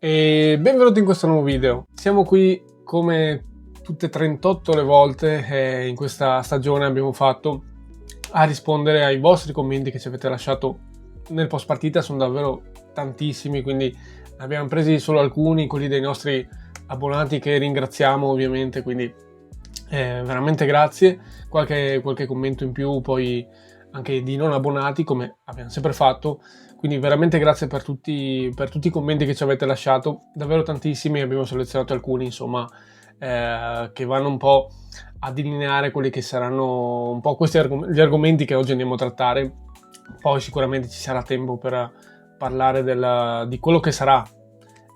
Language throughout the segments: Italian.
E benvenuti in questo nuovo video. Siamo qui come tutte 38 le volte in questa stagione abbiamo fatto a rispondere ai vostri commenti che ci avete lasciato nel post partita. Sono davvero tantissimi, quindi ne abbiamo presi solo alcuni, quelli dei nostri abbonati che ringraziamo ovviamente, quindi veramente grazie. Qualche commento in più poi anche di non abbonati, come abbiamo sempre fatto, quindi veramente grazie per tutti i commenti che ci avete lasciato, davvero tantissimi. Abbiamo selezionato alcuni, insomma, che vanno un po' a delineare quelli che saranno un po' gli argomenti che oggi andiamo a trattare. Poi sicuramente ci sarà tempo per parlare di quello che sarà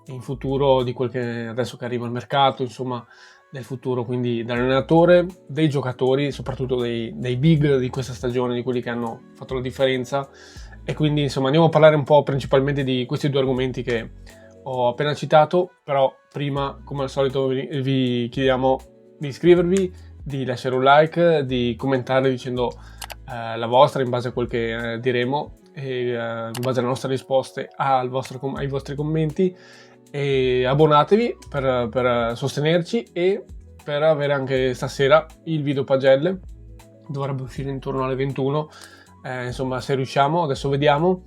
in futuro, di quel che adesso che arriva al mercato, insomma, del futuro, quindi dall'allenatore, dei giocatori, soprattutto dei big di questa stagione, di quelli che hanno fatto la differenza. E quindi insomma andiamo a parlare un po' principalmente di questi due argomenti che ho appena citato. Però prima, come al solito, vi chiediamo di iscrivervi, di lasciare un like, di commentare dicendo la vostra in base a quel che diremo e in base alle nostre risposte ai vostri commenti. E abbonatevi per sostenerci e per avere anche stasera il video pagelle. Dovrebbe uscire intorno alle 21, insomma, se riusciamo. Adesso vediamo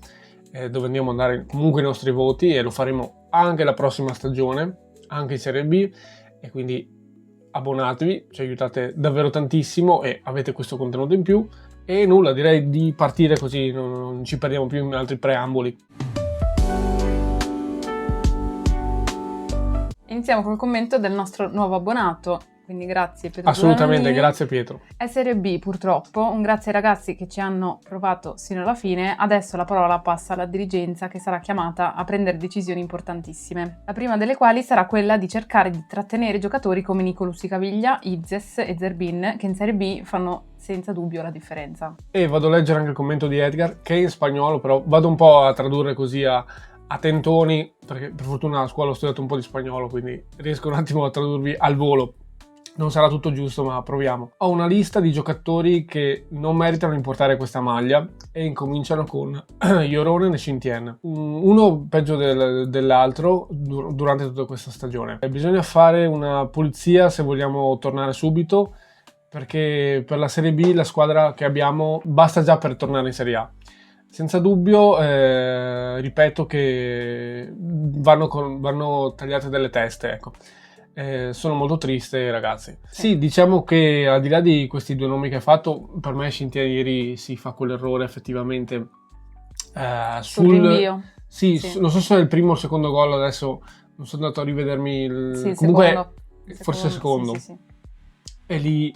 dove andiamo a andare comunque i nostri voti, e lo faremo anche la prossima stagione, anche in Serie B, e quindi abbonatevi, ci aiutate davvero tantissimo e avete questo contenuto in più. E nulla, direi di partire così non ci perdiamo più in altri preamboli. Iniziamo col commento del nostro nuovo abbonato, quindi grazie Pietro. Assolutamente, grazie Pietro. È Serie B purtroppo, un grazie ai ragazzi che ci hanno provato sino alla fine. Adesso la parola passa alla dirigenza, che sarà chiamata a prendere decisioni importantissime, la prima delle quali sarà quella di cercare di trattenere giocatori come Nico Lusticaviglia, Ibzes e Zerbin, che in Serie B fanno senza dubbio la differenza. E vado a leggere anche il commento di Edgar, che è in spagnolo, però vado un po' a tradurre così a tentoni, perché per fortuna a scuola ho studiato un po' di spagnolo, quindi riesco un attimo a tradurvi al volo. Non sarà tutto giusto, ma proviamo. Ho una lista di giocatori che non meritano di portare questa maglia e incominciano con Llorone e Xintien, uno peggio dell'altro durante tutta questa stagione. Bisogna fare una pulizia se vogliamo tornare subito, perché per la Serie B la squadra che abbiamo basta già per tornare in Serie A. Senza dubbio, ripeto che vanno tagliate delle teste, ecco. Sono molto triste, ragazzi. Sì, diciamo che al di là di questi due nomi che hai fatto, per me Xintien ieri si fa quell'errore effettivamente sul rinvio. Sì. Non so se è il primo o il secondo gol, adesso non sono andato a rivedermi comunque forse il secondo. Sì. E lì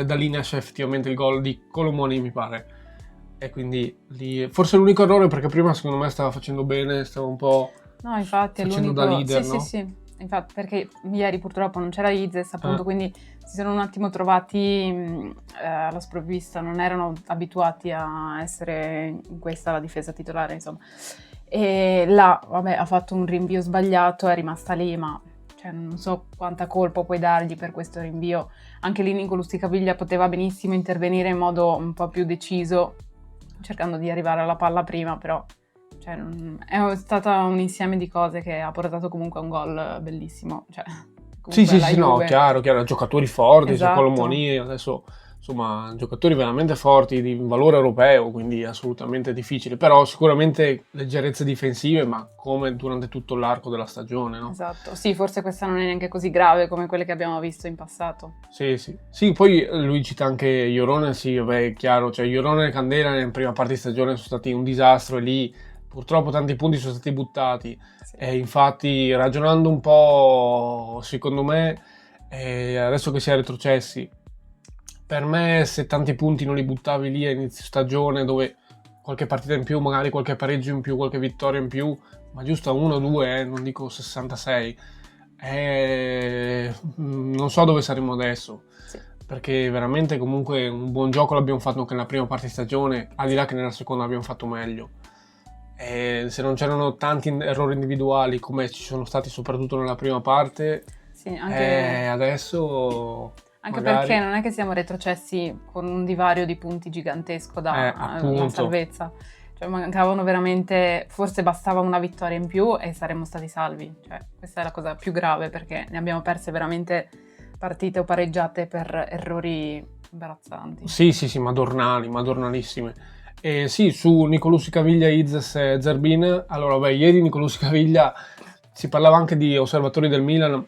da lì nasce effettivamente il gol di Colomoni, mi pare. E quindi lì forse è l'unico errore, perché prima secondo me stava facendo bene, stava un po' infatti facendo da leader, no? Sì. Infatti, perché ieri purtroppo non c'era Ibzes, appunto, quindi si sono un attimo trovati alla sprovvista, non erano abituati a essere in questa la difesa titolare, insomma. E là, vabbè, ha fatto un rinvio sbagliato, è rimasta lì, ma non so quanta colpa puoi dargli per questo rinvio. Anche lì Nico Lusticaviglia poteva benissimo intervenire in modo un po' più deciso, cercando di arrivare alla palla prima, però è stato un insieme di cose che ha portato comunque a un gol bellissimo. Sì, no, chiaro, giocatori forti, esatto. Colomoni adesso, insomma, giocatori veramente forti di valore europeo, quindi assolutamente difficile, però sicuramente leggerezze difensive, ma come durante tutto l'arco della stagione, no? Esatto, sì, forse questa non è neanche così grave come quelle che abbiamo visto in passato. Sì, poi lui cita anche Llorone, sì, vabbè, è chiaro, Llorone e Candela nella prima parte di stagione sono stati un disastro, e lì purtroppo tanti punti sono stati buttati. Sì. E infatti, ragionando un po', secondo me, adesso che si è retrocessi, per me se tanti punti non li buttavi lì a inizio stagione, dove qualche partita in più, magari qualche pareggio in più, qualche vittoria in più, ma giusto a 1 o 2, non dico 66, non so dove saremo adesso. Sì. Perché veramente comunque un buon gioco l'abbiamo fatto anche nella prima parte di stagione, al di là che nella seconda abbiamo fatto meglio. Se non c'erano tanti errori individuali come ci sono stati soprattutto nella prima parte, sì, anche adesso anche magari... perché non è che siamo retrocessi con un divario di punti gigantesco da una salvezza. Cioè mancavano veramente, forse bastava una vittoria in più e saremmo stati salvi. Cioè, questa è la cosa più grave perché ne abbiamo perse veramente partite o pareggiate per errori imbarazzanti. Sì, madornalissime. E sì, su Nicolussi Caviglia, Izes e Zerbin, allora beh, ieri Nicolussi Caviglia si parlava anche di osservatori del Milan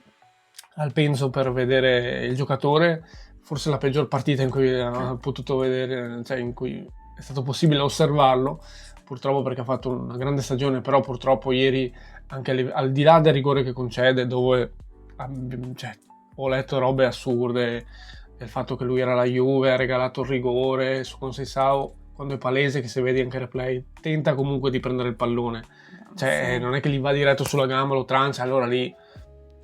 al Penso per vedere il giocatore, forse la peggior partita in cui ha potuto vedere, cioè in cui è stato possibile osservarlo, purtroppo perché ha fatto una grande stagione, però purtroppo ieri anche al di là del rigore che concede, dove cioè, ho letto robe assurde, del fatto che lui era la Juve, ha regalato il rigore su Conceição, quando è palese che se vedi anche il replay tenta comunque di prendere il pallone, cioè Sì. non è che gli va diretto sulla gamba, lo trancia, allora lì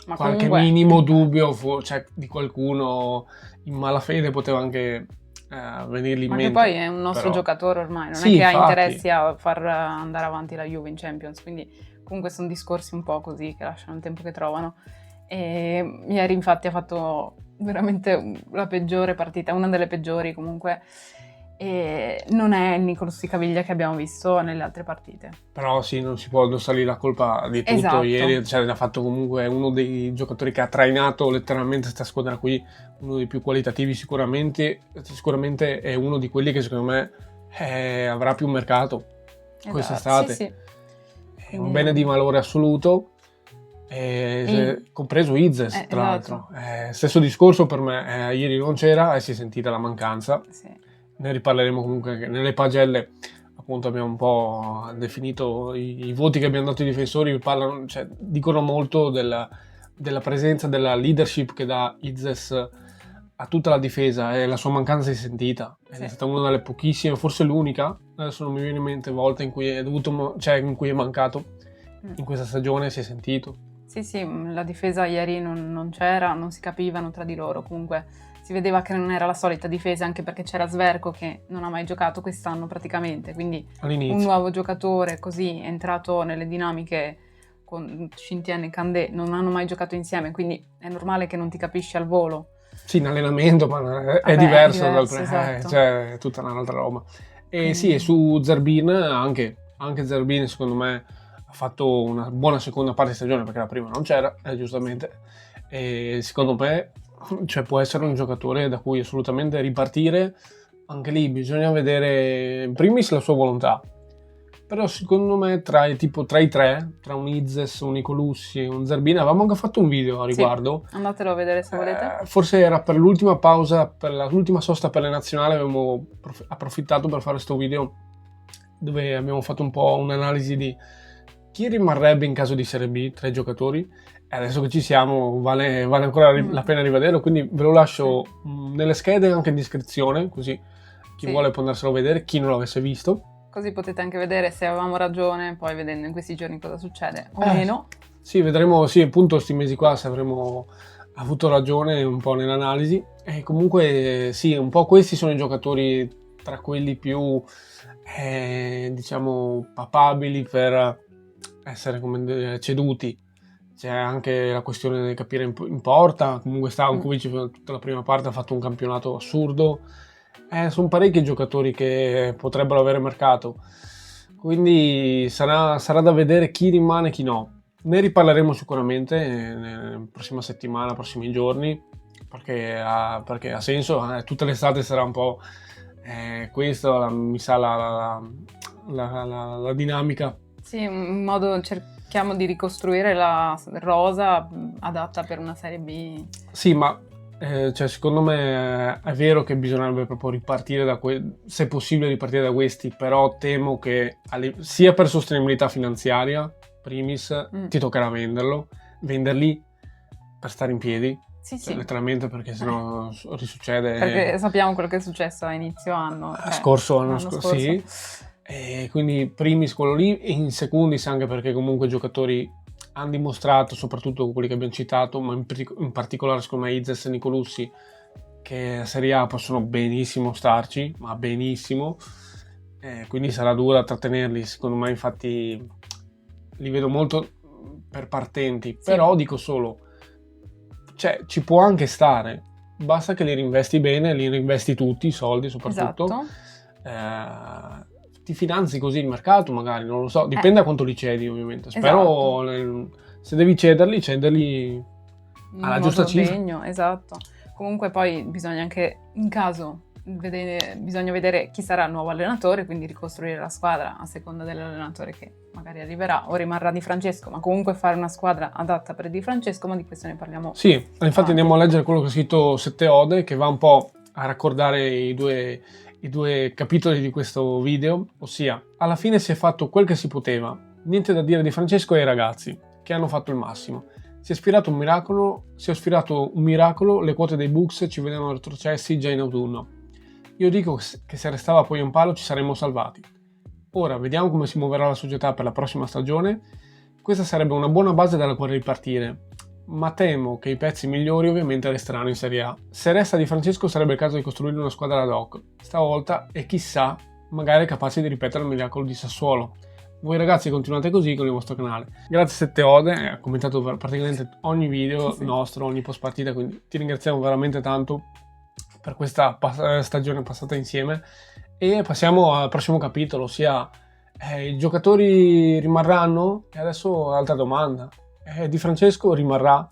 Ma qualche comunque, minimo dubbio cioè, di qualcuno in malafede poteva anche venirgli in ma che mente. poi è un nostro però giocatore ormai, non sì, è che ha infatti. interessi a far andare avanti la Juve in Champions, quindi comunque sono discorsi un po' così che lasciano il tempo che trovano. E ieri infatti ha fatto veramente la peggiore partita, una delle peggiori comunque, e non è il Nicolussi Caviglia che abbiamo visto nelle altre partite. Però sì, non si può addossargli la colpa di tutto. Esatto. Ieri cioè, ha fatto comunque uno dei giocatori che ha trainato letteralmente questa squadra qui, uno dei più qualitativi sicuramente è uno di quelli che secondo me avrà più mercato quest'estate. Sì. È un bene di valore assoluto, compreso Izes tra l'altro. Stesso discorso per me, ieri non c'era e si è sentita la mancanza. Sì. Ne riparleremo comunque nelle pagelle, appunto abbiamo un po' definito i voti che abbiamo dato ai difensori, cioè, dicono molto della presenza, della leadership che dà Izes a tutta la difesa, e la sua mancanza si è sentita. Sì. È stata una delle pochissime, forse l'unica, adesso non mi viene in mente, volte in cui in cui è mancato, in questa stagione si è sentito. Sì, la difesa ieri non c'era, non si capivano tra di loro, comunque si vedeva che non era la solita difesa, anche perché c'era Sverko che non ha mai giocato quest'anno praticamente, quindi un nuovo giocatore così entrato nelle dinamiche con Shintian e Kandé, non hanno mai giocato insieme, quindi è normale che non ti capisci al volo. Sì, in allenamento, ma è diverso esatto. Cioè è tutta un'altra roba. E sì, e su Zerbin anche Zerbin secondo me ha fatto una buona seconda parte di stagione, perché la prima non c'era, giustamente, e secondo me cioè, può essere un giocatore da cui assolutamente ripartire. Anche lì bisogna vedere in primis la sua volontà, però secondo me tra i tre, tra un Izes, un Nicolussi e un Zerbin, avevamo anche fatto un video a riguardo. Sì, andatelo a vedere se volete. Forse era per l'ultima pausa, per l'ultima sosta per le nazionali, avevamo approfittato per fare questo video dove abbiamo fatto un po' un'analisi di chi rimarrebbe in caso di Serie B tra i giocatori. E adesso che ci siamo vale ancora la pena rivederlo, quindi ve lo lascio nelle schede anche in descrizione, così chi vuole può andarselo a vedere, chi non l'avesse visto. Così potete anche vedere se avevamo ragione, poi vedendo in questi giorni cosa succede o meno. Sì, vedremo, sì, appunto questi mesi qua se avremo avuto ragione un po' nell'analisi. E comunque sì, un po' questi sono i giocatori tra quelli più, diciamo, papabili per essere, come dire, ceduti. C'è anche la questione di capire in porta, comunque Stankovic tutta la prima parte ha fatto un campionato assurdo. Sono parecchi giocatori che potrebbero avere mercato, quindi sarà da vedere chi rimane e chi no. Ne riparleremo sicuramente nella prossima settimana, prossimi giorni, perché ha senso. Tutta l'estate sarà un po' questo, mi sa la dinamica. Sì, in modo cerchiamo di ricostruire la rosa adatta per una Serie B. Sì, ma cioè, secondo me è vero che bisognerebbe proprio ripartire se possibile ripartire da questi, però temo che sia per sostenibilità finanziaria, primis, ti toccherà venderli per stare in piedi. Sì. Letteralmente, perché sennò risuccede. Perché sappiamo quello che è successo a inizio anno. L'anno scorso. Sì. E quindi primis quello lì, e in secundis anche perché comunque i giocatori hanno dimostrato, soprattutto quelli che abbiamo citato, ma in particolare secondo me Izes e Nicolussi, che a Serie A possono benissimo starci, ma benissimo, quindi sarà dura trattenerli, secondo me. Infatti li vedo molto per partenti, però dico solo, cioè ci può anche stare, basta che li reinvesti bene, li reinvesti tutti i soldi soprattutto. Esatto. ti finanzi così il mercato, magari, non lo so, dipende da quanto li cedi ovviamente. Spero se devi cederli alla giusta cifra. Esatto. Comunque poi bisogna anche, in caso, bisogna vedere chi sarà il nuovo allenatore, quindi ricostruire la squadra a seconda dell'allenatore che magari arriverà o rimarrà Di Francesco, ma comunque fare una squadra adatta per Di Francesco, ma di questo ne parliamo. Sì, infatti andiamo a leggere quello che ha scritto Sette Ode, che va un po' a raccordare i due capitoli di questo video, ossia, alla fine si è fatto quel che si poteva, niente da dire di Francesco e ai ragazzi, che hanno fatto il massimo. Si è sfiorato un miracolo, le quote dei Bucks ci vedevano retrocessi già in autunno. Io dico che se restava poi un palo ci saremmo salvati. Ora vediamo come si muoverà la società per la prossima stagione. Questa sarebbe una buona base dalla quale ripartire, ma temo che i pezzi migliori ovviamente resteranno in Serie A. Se resta Di Francesco sarebbe il caso di costruire una squadra ad hoc, stavolta, e chissà, magari capaci di ripetere il miracolo di Sassuolo. Voi ragazzi continuate così con il vostro canale. Grazie Sette Ode, ha commentato praticamente ogni video nostro, ogni post partita, quindi ti ringraziamo veramente tanto per questa stagione passata insieme. E passiamo al prossimo capitolo, ossia i giocatori rimarranno? E adesso altra domanda. Di Francesco rimarrà?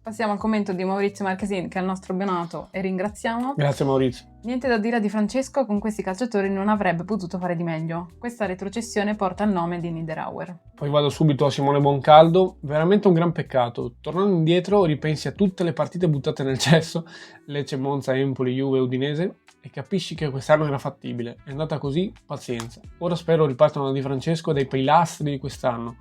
Passiamo al commento di Maurizio Marchesin, che è il nostro abbonato, e ringraziamo. Grazie Maurizio. Niente da dire a Di Francesco, con questi calciatori non avrebbe potuto fare di meglio. Questa retrocessione porta il nome di Niederauer. Poi vado subito a Simone Boncaldo. Veramente un gran peccato. Tornando indietro ripensi a tutte le partite buttate nel cesso, Lecce, Monza, Empoli, Juve, Udinese, e capisci che quest'anno era fattibile. È andata così, pazienza. Ora spero ripartano da Di Francesco dai pilastri di quest'anno.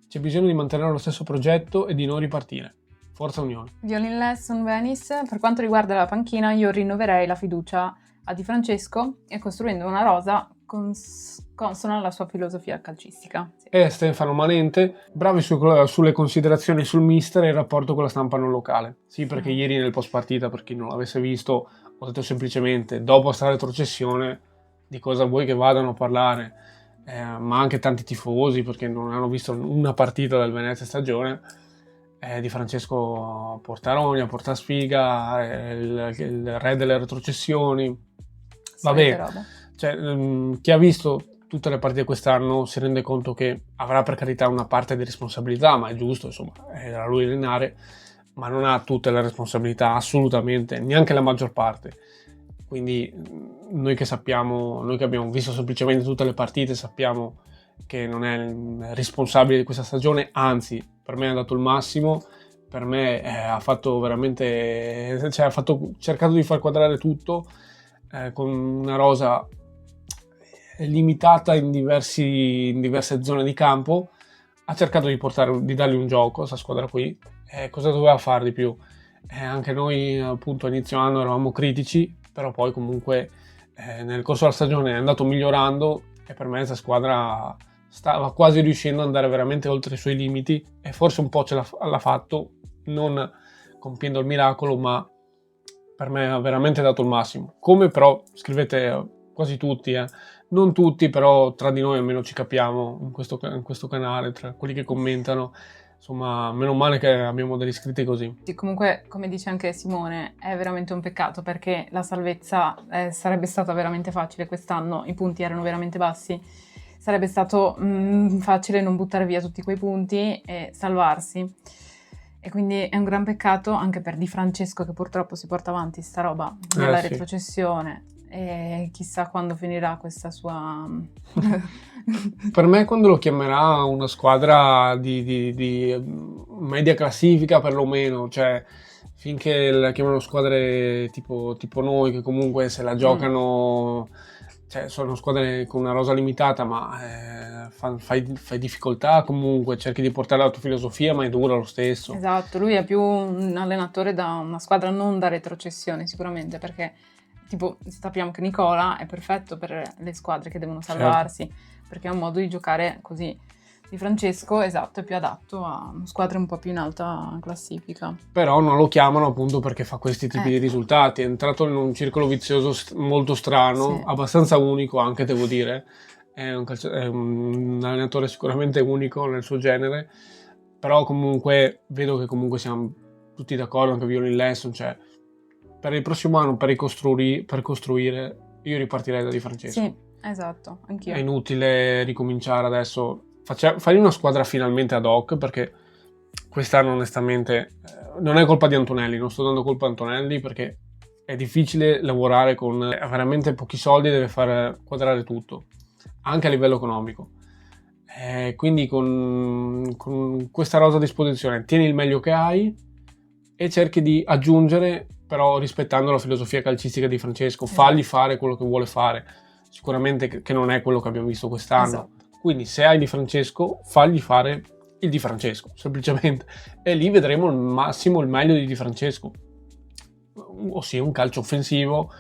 C'è bisogno di mantenere lo stesso progetto e di non ripartire. Forza Unione. Violin Lesson Venice, per quanto riguarda la panchina io rinnoverei la fiducia a Di Francesco e costruendo una rosa consona alla sua filosofia calcistica. Sì. E Stefano Manente, bravi sulle considerazioni sul mister e il rapporto con la stampa non locale. Sì, perché ieri nel post partita, per chi non l'avesse visto, ho detto semplicemente, dopo sta retrocessione, di cosa vuoi che vadano a parlare, ma anche tanti tifosi, perché non hanno visto una partita del Venezia stagione. Di Francesco porta rogna, porta sfiga, il re delle retrocessioni. Vabbè, cioè, chi ha visto tutte le partite quest'anno si rende conto che avrà per carità una parte di responsabilità, ma è giusto, insomma, era lui allenare, ma non ha tutte le responsabilità, assolutamente, neanche la maggior parte. Quindi noi che abbiamo visto semplicemente tutte le partite, sappiamo che non è responsabile di questa stagione, anzi per me ha dato il massimo, per me ha fatto veramente, cioè ha cercato di far quadrare tutto con una rosa limitata in diverse zone di campo, ha cercato di dargli un gioco a questa squadra qui, cosa doveva fare di più? Anche noi appunto a inizio anno eravamo critici, però poi comunque nel corso della stagione è andato migliorando e per me questa squadra stava quasi riuscendo ad andare veramente oltre i suoi limiti e forse un po' ce l'ha fatto, non compiendo il miracolo, ma per me ha veramente dato il massimo. Come però, scrivete quasi tutti, non tutti, però tra di noi almeno ci capiamo in questo canale, tra quelli che commentano, insomma, meno male che abbiamo degli iscritti così. Sì, comunque, come dice anche Simone, è veramente un peccato perché la salvezza sarebbe stata veramente facile quest'anno, i punti erano veramente bassi, sarebbe stato facile non buttare via tutti quei punti e salvarsi. E quindi è un gran peccato anche per Di Francesco, che purtroppo si porta avanti sta roba della retrocessione. E chissà quando finirà questa sua... Per me quando lo chiamerà una squadra di media classifica perlomeno, cioè finché la chiamano squadre tipo noi che comunque se la giocano, cioè sono squadre con una rosa limitata, ma fai difficoltà comunque, cerchi di portare la tua filosofia, ma è dura lo stesso. Esatto, lui è più un allenatore da una squadra non da retrocessione sicuramente, perché tipo sappiamo che Nicola è perfetto per le squadre che devono salvarsi, perché è un modo di giocare così. Di Francesco, esatto, è più adatto a squadre un po' più in alta classifica. Però non lo chiamano appunto perché fa questi tipi di risultati, è entrato in un circolo vizioso molto strano, abbastanza unico anche devo dire, è un allenatore sicuramente unico nel suo genere, però comunque vedo che comunque siamo tutti d'accordo, anche Violin Lesson, cioè per il prossimo anno, per costruire, io ripartirei da Di Francesco. Sì, esatto, anch'io. È inutile ricominciare adesso. Fai una squadra finalmente ad hoc, perché quest'anno onestamente non è colpa di Antonelli, non sto dando colpa a Antonelli, perché è difficile lavorare con veramente pochi soldi, deve far quadrare tutto, anche a livello economico. Quindi con questa rosa a disposizione tieni il meglio che hai e cerchi di aggiungere, però rispettando la filosofia calcistica di Francesco. Fagli fare quello che vuole fare, sicuramente che non è quello che abbiamo visto quest'anno. Esatto. Quindi se hai Di Francesco, fagli fare il Di Francesco, semplicemente, e lì vedremo il massimo, il meglio di Di Francesco, ossia un calcio offensivo,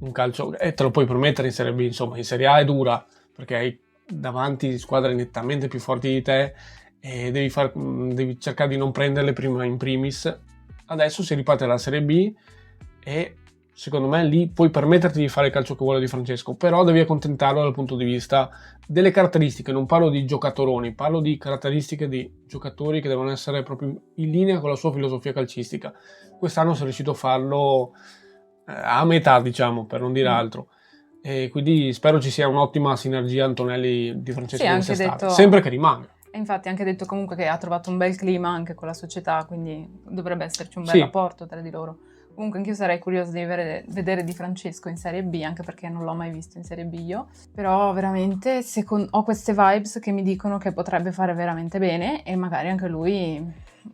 un calcio, te lo puoi permettere in Serie B. Insomma, in Serie A è dura, perché hai davanti squadre nettamente più forti di te e devi cercare di non prenderle prima in primis. Adesso si riparte alla Serie B e secondo me lì puoi permetterti di fare il calcio che vuole Di Francesco, però devi accontentarlo dal punto di vista delle caratteristiche. Non parlo di giocatoroni, parlo di caratteristiche di giocatori che devono essere proprio in linea con la sua filosofia calcistica. Quest'anno si è riuscito a farlo a metà, diciamo, per non dire altro. E quindi spero ci sia un'ottima sinergia Antonelli-Di Francesco quest'estate, sempre che rimanga. E infatti ha anche detto comunque che ha trovato un bel clima anche con la società, quindi dovrebbe esserci un bel rapporto tra di loro. Comunque anch'io sarei curiosa di vedere Di Francesco in Serie B, anche perché non l'ho mai visto in Serie B io. Però veramente ho queste vibes che mi dicono che potrebbe fare veramente bene e magari anche lui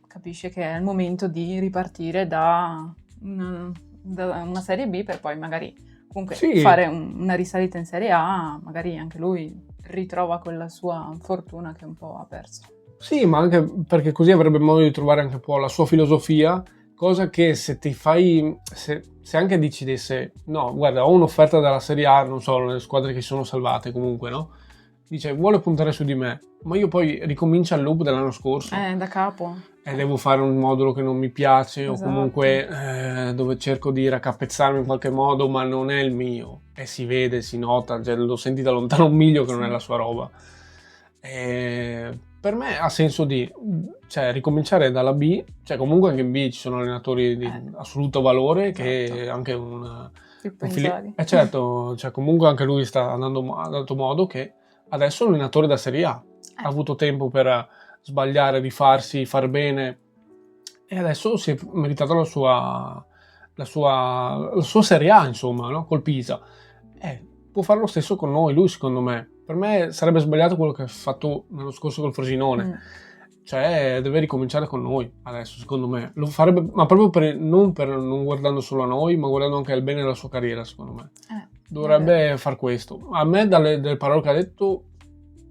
capisce che è il momento di ripartire da una Serie B per poi magari comunque fare una risalita in Serie A, magari anche lui ritrova quella sua fortuna che un po' ha perso. Sì, ma anche perché così avrebbe modo di trovare anche un po' la sua filosofia, cosa che se anche decidesse, no, guarda, ho un'offerta dalla Serie A, non so, le squadre che sono salvate comunque, no? Dice, vuole puntare su di me, ma io poi ricomincio il loop dell'anno scorso. Da capo. E devo fare un modulo che non mi piace, o comunque dove cerco di raccapezzarmi in qualche modo, ma non è il mio. E si vede, si nota, cioè, lo senti da lontano un miglio che non è la sua roba. Per me ha senso di ricominciare dalla B, cioè comunque anche in B ci sono allenatori di assoluto valore, che anche certo, cioè comunque anche lui sta andando ad alto modo, che adesso è un allenatore da Serie A, ha avuto tempo per sbagliare, rifarsi, far bene, e adesso si è meritato la sua Serie A, insomma, no? Col Pisa. Può fare lo stesso con noi, lui, secondo me. Per me sarebbe sbagliato quello che ha fatto l'anno scorso col Frosinone. Cioè, deve ricominciare con noi adesso, secondo me. Lo farebbe, ma proprio non guardando solo a noi, ma guardando anche al bene della sua carriera, secondo me. Dovrebbe far questo. A me, dalle parole che ha detto,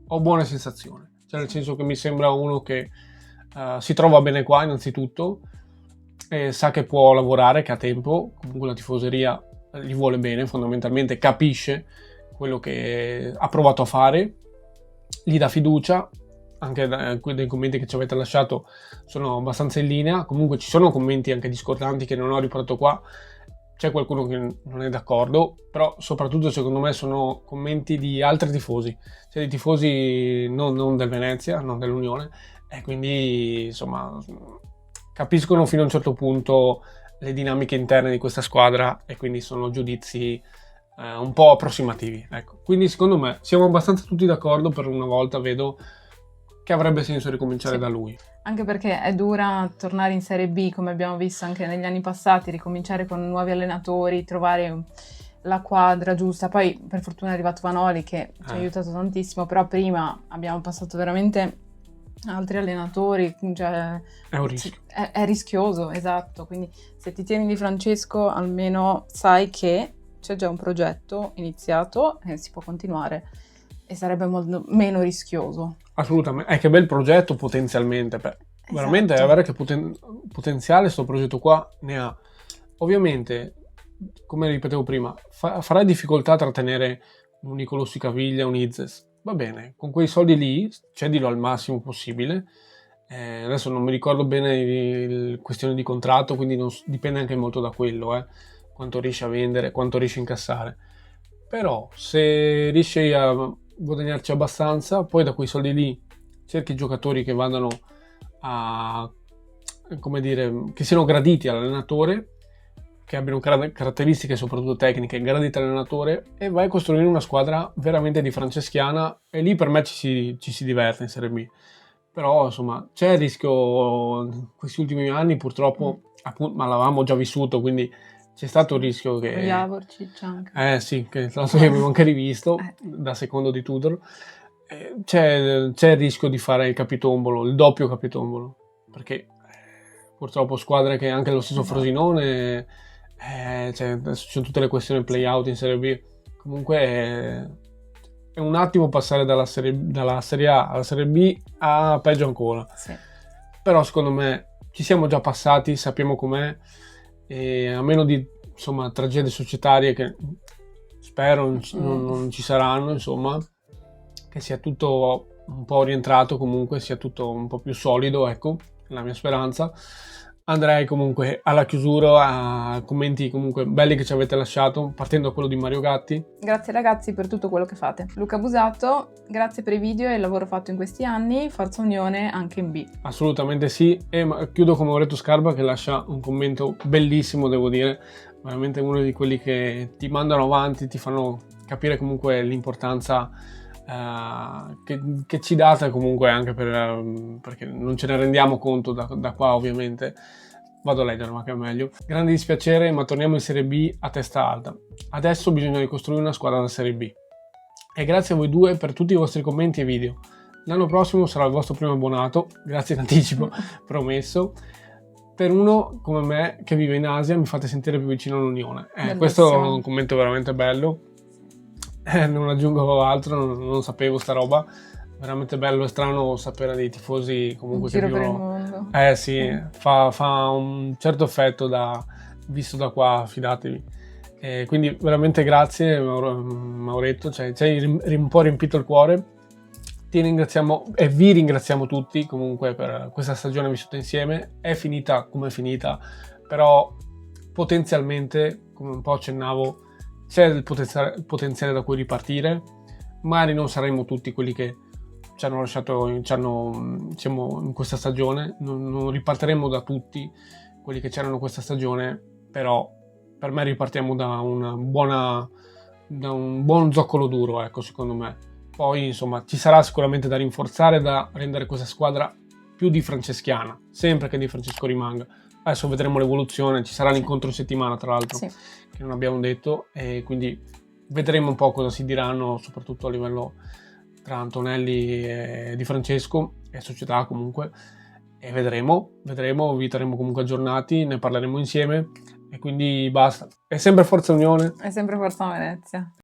ho buone sensazioni. Cioè, nel senso che mi sembra uno che si trova bene qua, innanzitutto, e sa che può lavorare, che ha tempo. Comunque la tifoseria gli vuole bene, fondamentalmente capisce quello che ha provato a fare, gli dà fiducia. Anche dei commenti che ci avete lasciato sono abbastanza in linea. Comunque ci sono commenti anche discordanti che non ho riportato qua, c'è qualcuno che non è d'accordo, però soprattutto secondo me sono commenti di altri tifosi, cioè di tifosi non del Venezia, non dell'Unione, e quindi insomma capiscono fino a un certo punto le dinamiche interne di questa squadra, e quindi sono giudizi un po' approssimativi, ecco. Quindi secondo me siamo abbastanza tutti d'accordo, per una volta vedo che avrebbe senso ricominciare da lui. Anche perché è dura tornare in Serie B, come abbiamo visto anche negli anni passati, ricominciare con nuovi allenatori, trovare la quadra giusta. Poi per fortuna è arrivato Vanoli che ci ha aiutato tantissimo, però prima abbiamo passato veramente altri allenatori, cioè è un rischio. È rischioso, esatto. Quindi se ti tieni Di Francesco almeno sai che c'è già un progetto iniziato e si può continuare, e sarebbe molto meno rischioso. Assolutamente, che bel progetto potenzialmente, veramente avere che potenziale sto progetto qua ne ha. Ovviamente, come ripetevo prima, farà difficoltà a trattenere un Nicolò Caviglia, un Izes, va bene, con quei soldi lì cedilo al massimo possibile. Adesso non mi ricordo bene le questioni di contratto, quindi dipende anche molto da quello, quanto riesci a vendere, quanto riesci a incassare. Però se riesci a guadagnarci abbastanza, poi da quei soldi lì cerchi giocatori che vadano a, come dire, che siano graditi all'allenatore, che abbiano caratteristiche soprattutto tecniche in grado di allenatore, e vai a costruire una squadra veramente di franceschiana, e lì per me ci si diverte in Serie B. Però insomma c'è il rischio, in questi ultimi anni purtroppo, appunto, ma l'avevamo già vissuto, quindi c'è stato il rischio che... Javorčić anche. Sì, che tra l'altro abbiamo anche rivisto da secondo di Tudor. C'è il rischio di fare il capitombolo, il doppio capitombolo, perché purtroppo squadre che anche lo stesso Frosinone, ci sono tutte le questioni play-out in Serie B. Comunque è un attimo passare dalla Serie A alla Serie B a peggio ancora. Sì. Però secondo me ci siamo già passati, sappiamo com'è, e a meno di insomma tragedie societarie che spero non ci saranno, insomma, che sia tutto un po' rientrato, comunque sia tutto un po' più solido, ecco, è la mia speranza. Andrei comunque alla chiusura a commenti comunque belli che ci avete lasciato, partendo da quello di Mario Gatti. Grazie ragazzi per tutto quello che fate. Luca Busato, grazie per i video e il lavoro fatto in questi anni, Forza Unione anche in B. Assolutamente sì, e chiudo con Maurizio Scarpa che lascia un commento bellissimo, devo dire, veramente uno di quelli che ti mandano avanti, ti fanno capire comunque l'importanza che ci date comunque, anche perché non ce ne rendiamo conto da qua ovviamente. Vado a leggere, ma che è meglio. Grande dispiacere, ma torniamo in Serie B a testa alta. Adesso bisogna ricostruire una squadra da Serie B. E grazie a voi due per tutti i vostri commenti e video. L'anno prossimo sarà il vostro primo abbonato, grazie in anticipo, promesso. Per uno come me che vive in Asia mi fate sentire più vicino all'Unione. Questo è un commento veramente bello. Non aggiungo altro, non sapevo sta roba. Veramente bello e strano sapere dei tifosi comunque che vivono. Per il mondo. Sì, fa un certo effetto visto da qua, fidatevi. Quindi veramente grazie Mauretto, ci hai un po' riempito il cuore. Ti ringraziamo e vi ringraziamo tutti comunque per questa stagione vissuta insieme. È finita come è finita, però potenzialmente, come un po' accennavo, c'è il potenziale da cui ripartire. Magari non saremo tutti quelli che ci hanno lasciato, siamo in questa stagione, non ripartiremo da tutti quelli che c'erano questa stagione, però per me ripartiamo da un buon zoccolo duro, ecco, secondo me. Poi insomma ci sarà sicuramente da rinforzare, da rendere questa squadra più di franceschiana, sempre che Di Francesco rimanga. Adesso vedremo l'evoluzione, ci sarà l'incontro in settimana tra l'altro, che non abbiamo detto, e quindi vedremo un po' cosa si diranno, soprattutto a livello tra Antonelli e Di Francesco e società comunque, e vedremo, vi terremo comunque aggiornati, ne parleremo insieme, e quindi basta. È sempre Forza Unione. È sempre Forza Venezia.